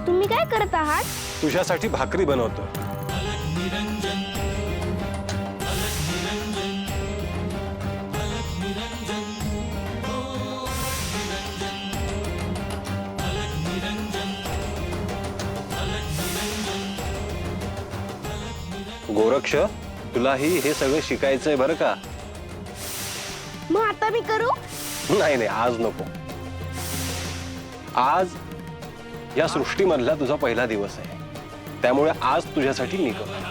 तुम्ही काय करत आहात? तुझ्यासाठी भाकरी बनवतो. गोरक्ष, तुलाही हे सगळं शिकायचंय बरं का? मग आता मी करू? नाही नाही, आज नको. आज या सृष्टीमधला तुझा पहिला दिवस आहे, त्यामुळे आज तुझ्यासाठी मी करतो.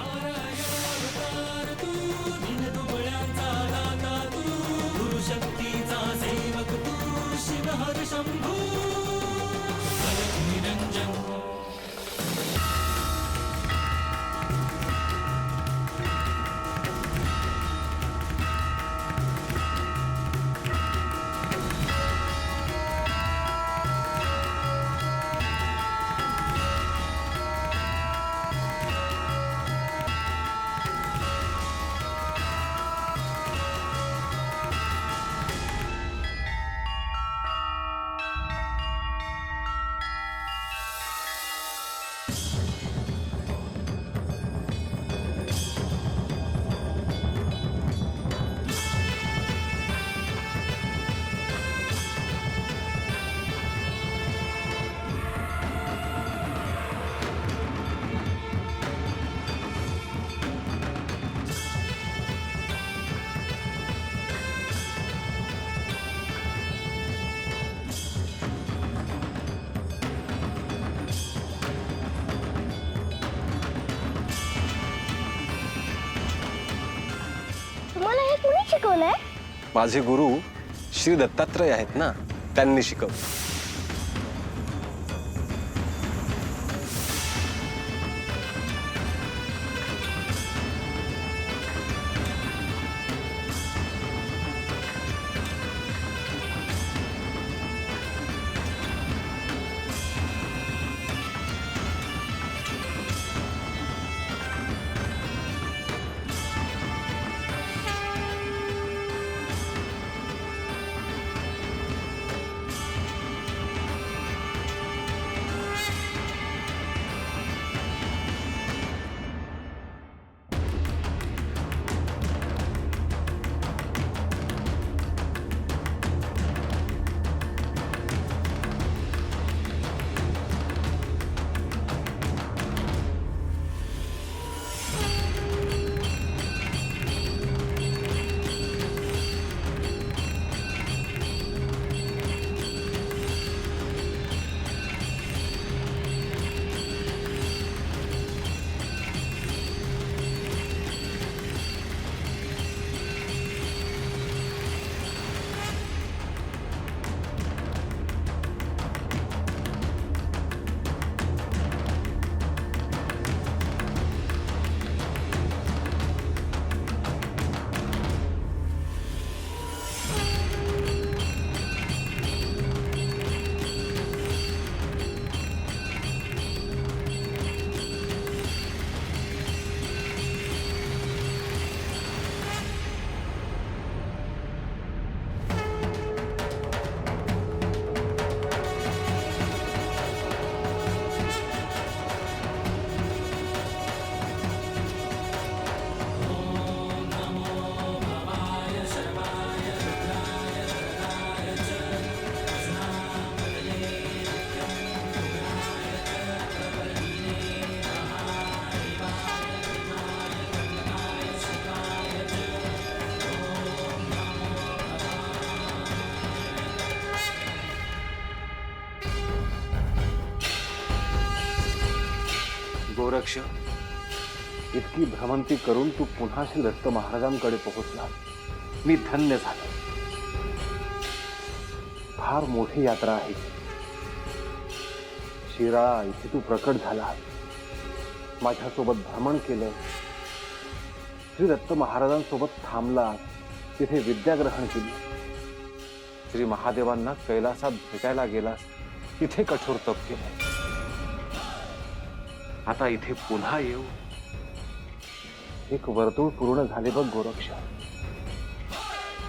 तुम्हाला हे कोणी शिकवलंय? माझे गुरु श्री दत्तात्रय आहेत ना, त्यांनी शिकवलं. गोरक्ष, इतकी भ्रमंती करून तू पुन्हा श्री दत्त महाराजांकडे पोहोचला. मी धन्य झालो. फार मोठी यात्रा आहे. शिराळा इथे तू प्रकट झाला, माझ्यासोबत भ्रमण केलं, श्री दत्त महाराजांसोबत थांबला, तिथे विद्या ग्रहण केली. श्री महादेवांना कैलासात भेटायला गेलास, इथे कठोर तप केले. आता इथे पुन्हा येऊ. एक वर्तुळ पूर्ण झाले बघ गोरक्ष.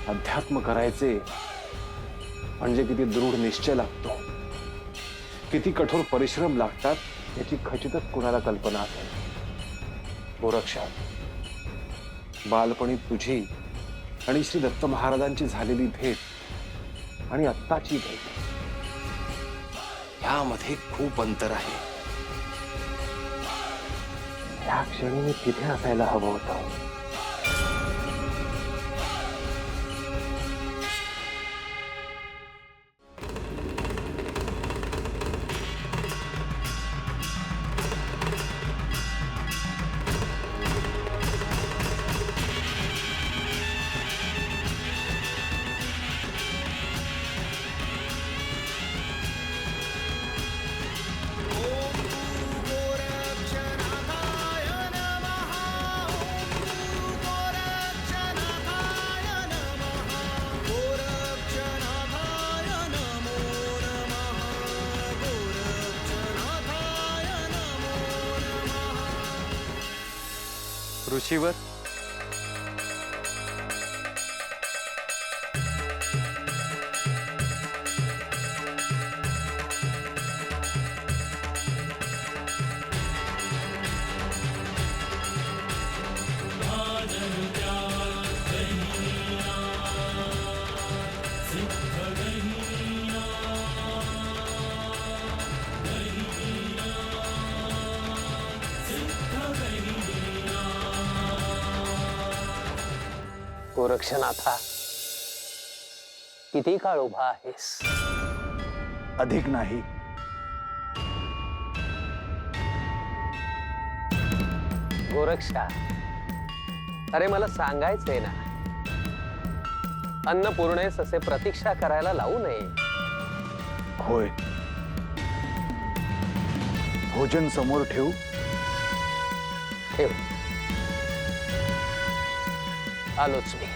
अध्यात्म करायचे म्हणजे किती दृढ निश्चय लागतो, किती कठोर परिश्रम लागतात याची खचितच कुणाला कल्पना असेल. गोरक्षा, बालपणी तुझी आणि श्री दत्त महाराजांची झालेली भेट आणि आत्ताची भेट यामध्ये खूप अंतर आहे. या क्षणी मी तिथे असायला हवं होतं. ऋषीवर गोरक्षनाथा, किती काळ उभा आहेस? अधिक नाही. गोरक्षा, अरे मला सांगायचंय ना, अन्नपूर्णेस असे प्रतीक्षा करायला लावू नये. होय, भोजन समोर ठेवू. ठेव. आलोच मी.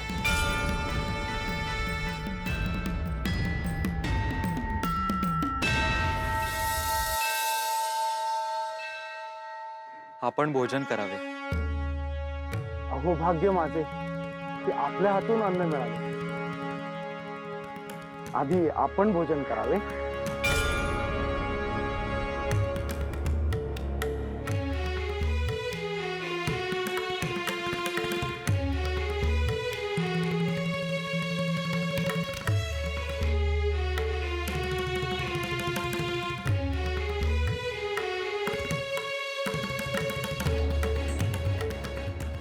आपण भोजन करावे. अहो भाग्य माझे की आपल्या हातून अन्न मिळाले. आधी आपण भोजन करावे.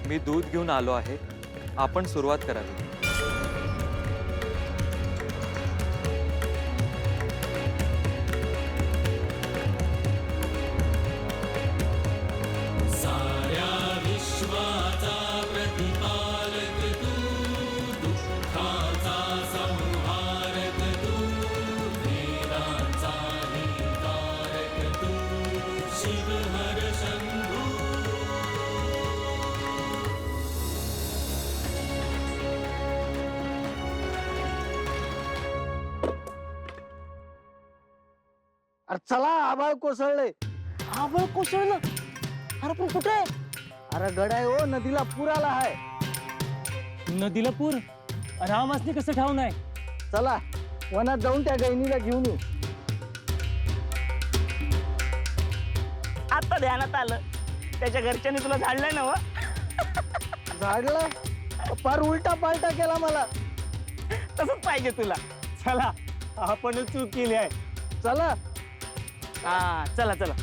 मी दूध घेऊन आलो आहे. आपण सुरुवात करावी. अरे चला, आभाळ कोसळले. आभाळ कोसळलं? अरे पण कुठे? अरे गडाय हो, नदीला पूर आला आहे. नदीला पूर? रामासनी कसं ठाव नाही? चला वनात जाऊन त्या गैनीला घेऊन येऊ. आता ध्यानात आलं, त्याच्या घरच्यांनी तुला झाडलंय ना? झाडला फार उलटा पालटा केला मला. तसंच पाहिजे तुला. चला, आपणच चूक केली आहे. चला. हा चला चला.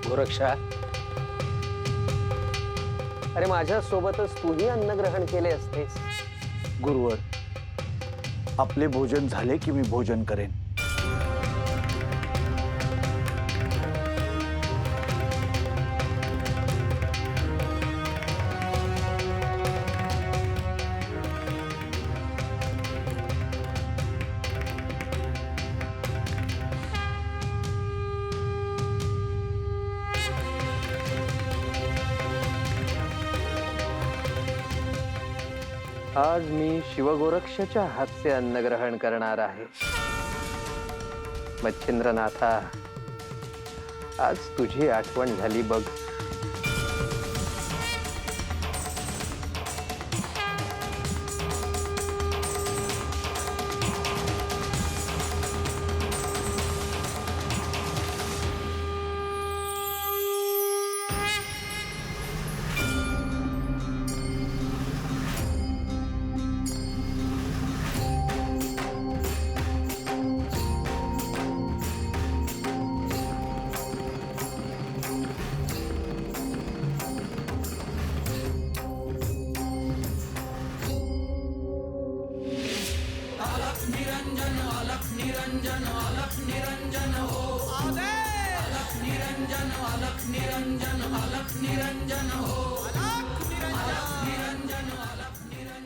गोरक्षा, अरे माझ्या सोबतच तूही अन्न ग्रहण केले असतेस. गुरुवर, आपले भोजन झाले की मी भोजन करेन. आज मी शिवगोरक्षच्या हातचे अन्न ग्रहण करणार आहे. मच्छिंद्रनाथा, आज तुझी आठवण झाली बघ.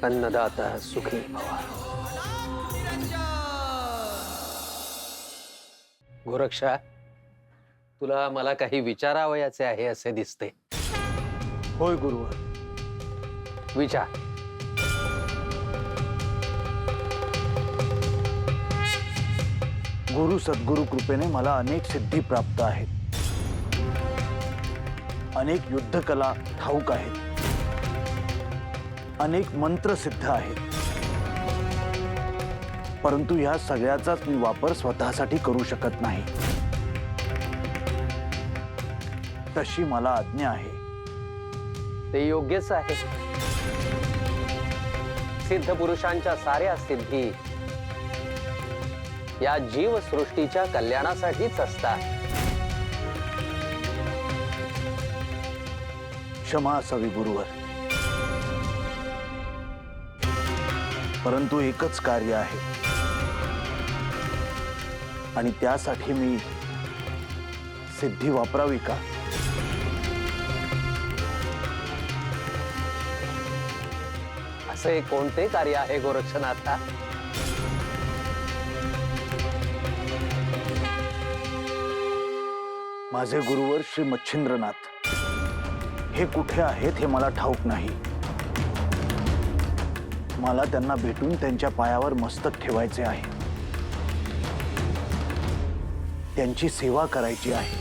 अन्नदाता सुखी भवा. गोरक्षा, तुला मला काही विचारावयाचे आहे असे दिसते. होय गुरुवर. विचार. गुरु सद्गुरु कृपेने मला अनेक सिद्धी प्राप्त आहेत. अनेक युद्धकला ठाऊक आहेत. अनेक मंत्र सिद्ध आहेत. परंतु या सगळ्याचाच मी वापर स्वतःसाठी करू शकत नाही. तशी मला आज्ञा आहे. ते योग्यच आहे. सिद्ध पुरुषांच्या साऱ्या सिद्धी या जीवसृष्टीच्या कल्याणासाठीच असतात. क्षमा असावी गुरुवर. परंतु एकच कार्य आहे आणि त्यासाठी मी सिद्धी वापरावी का? असे कोणते कार्य आहे गोरक्षनाथा? माझे गुरुवर श्री मच्छिंद्रनाथ हे कुठे आहेत हे मला ठाऊक नाही. मला त्यांना भेटून त्यांच्या पायावर मस्तक ठेवायचे आहे. त्यांची सेवा करायची आहे.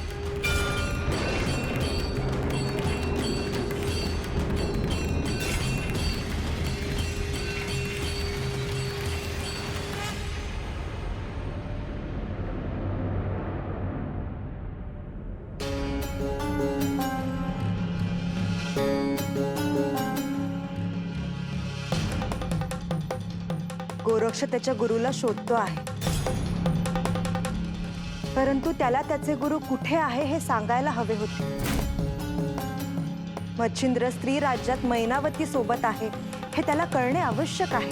गोरक्ष त्याच्या गुरुला शोधतो आहे, परंतु त्याला त्याचे गुरु कुठे आहे हे सांगायला हवे होते. मच्छिंद्र स्त्री राज्यात मैनावती सोबत आहे हे त्याला कळणे आवश्यक आहे.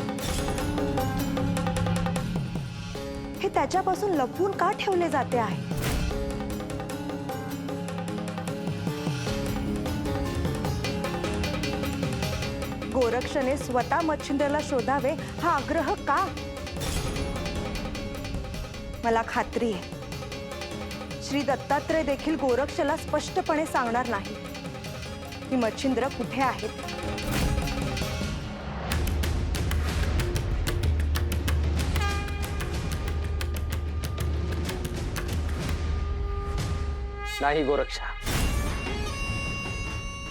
हे त्याच्यापासून लपवून का ठेवले जाते आहे? गोरक्षने स्वतः मच्छिंद्रला शोधावे हा आग्रह का? मला खात्री आहे श्री दत्तात्रय देखील गोरक्षला स्पष्टपणे सांगणार नाही की मच्छिंद्र कुठे आहेत. नाही गोरक्षा,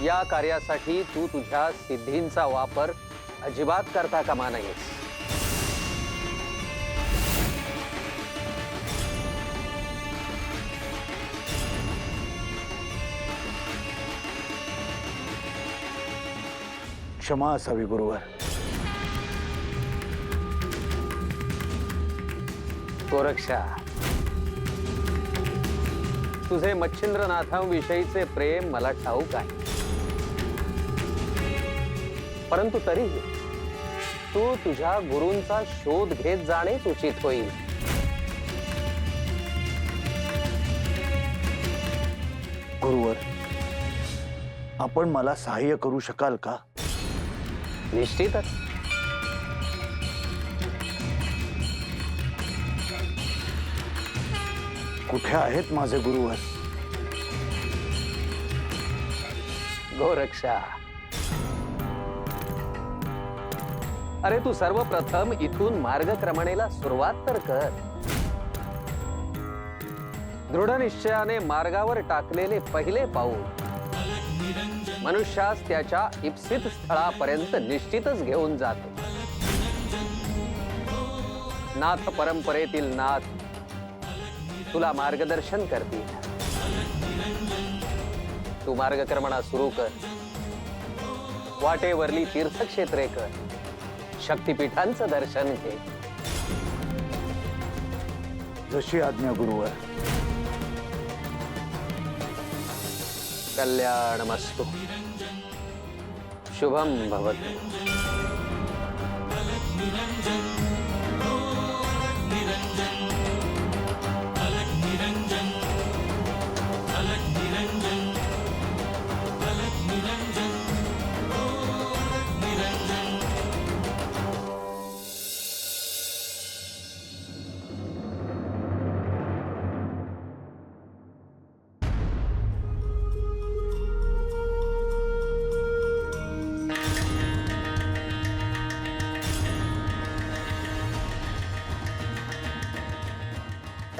या कार्यासाठी तू तुझ्या सिद्धींचा वापर अजिबात करता कामा नयेस. क्षमा असावी गुरुवर. गोरक्षा, तुझे मच्छिंद्रनाथांविषयीचे प्रेम मला ठाऊक आहे, परंतु तरीही तू तुझ्या गुरूंचा शोध घेत जाणेच उचित होईल. गुरुवर, आपण मला सहाय्य करू शकाल का? निश्चितच. कुठे आहेत माझे गुरुवर? गोरक्षा, अरे तू सर्वप्रथम इथून मार्गक्रमणेला सुरुवात तर कर. दृढ निश्चयाने मार्गावर टाकलेले पहिले पाऊल मनुष्यास त्याच्या इप्सित स्थळापर्यंत निश्चितच घेऊन जाते. नाथ परंपरेतील नाथ तुला मार्गदर्शन करतील. तू मार्गक्रमणा सुरू कर. वाटेवरली तीर्थक्षेत्रे कर. शक्तिपीठांचं दर्शन घे. जशी आज्ञा गुरुवर. कल्याणमस्तु. शुभम भवतु.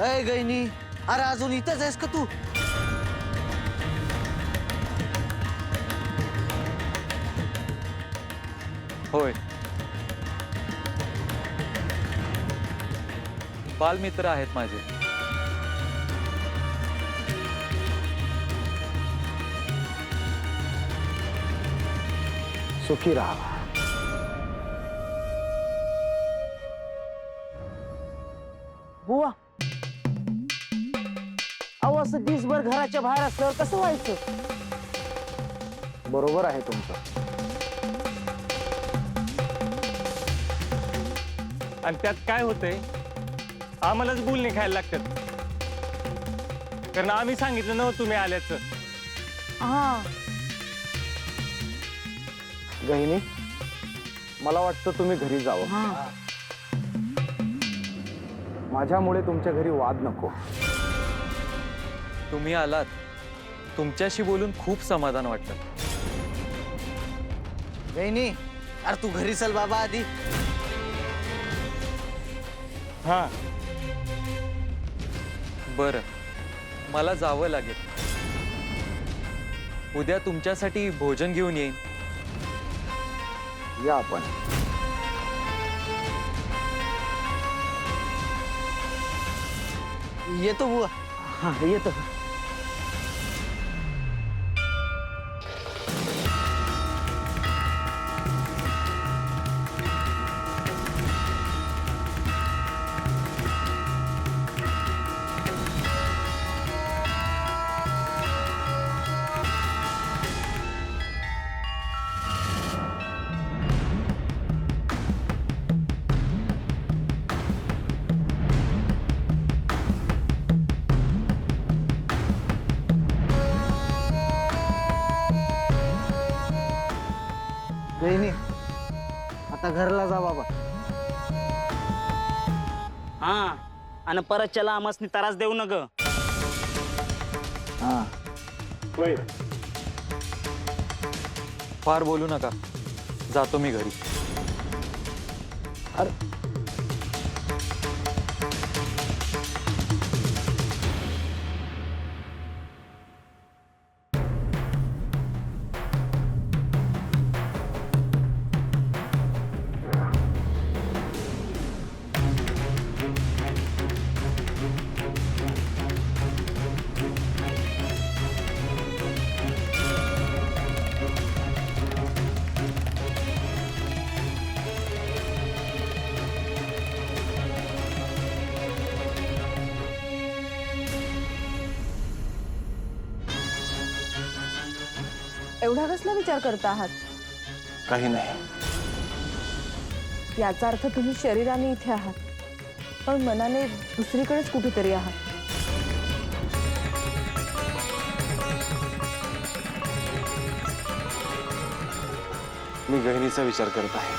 अय गैनी, अरे अजून इथंच आहेस का तू? होय. बालमित्र आहेत माझे. सुखी राहा. बुवा, अहो असं दिवसभर घराच्या बाहेर असल्यावर कसं व्हायचं? बरोबर आहे तुमचं. आणि त्यात काय होतंय, आम्हालाच बोलणे खायला लागतात, कारण आम्ही सांगितलं नव्हतं तुम्ही आल्याचं. हा, गहिनी, मला वाटतं तुम्ही घरी जावं. हा. माझ्यामुळे तुमच्या घरी वाद नको. तुम्ही आलात, तुमच्याशी बोलून खूप समाधान वाटतं. गैनी, अरे तू घरी चल बाबा आधी. हा, बरं, मला जावं लागेल. उद्या तुमच्यासाठी भोजन घेऊन येईन. या आपण. येतो बुवा. हा, येतो. गैनी, आता घरला जा बाबा. हा, आणि परत चला आमसनी त्रास देऊ न ग. हा. फार बोलू नका, जातो मी घरी. एवढा कसला विचार करता आहात? काही नाही. याचा अर्थ तुम्ही शरीराने इथे आहात, पण मनाने दुसरीकडेच कुठेतरी आहात. मी गहिनीचा विचार करत आहे.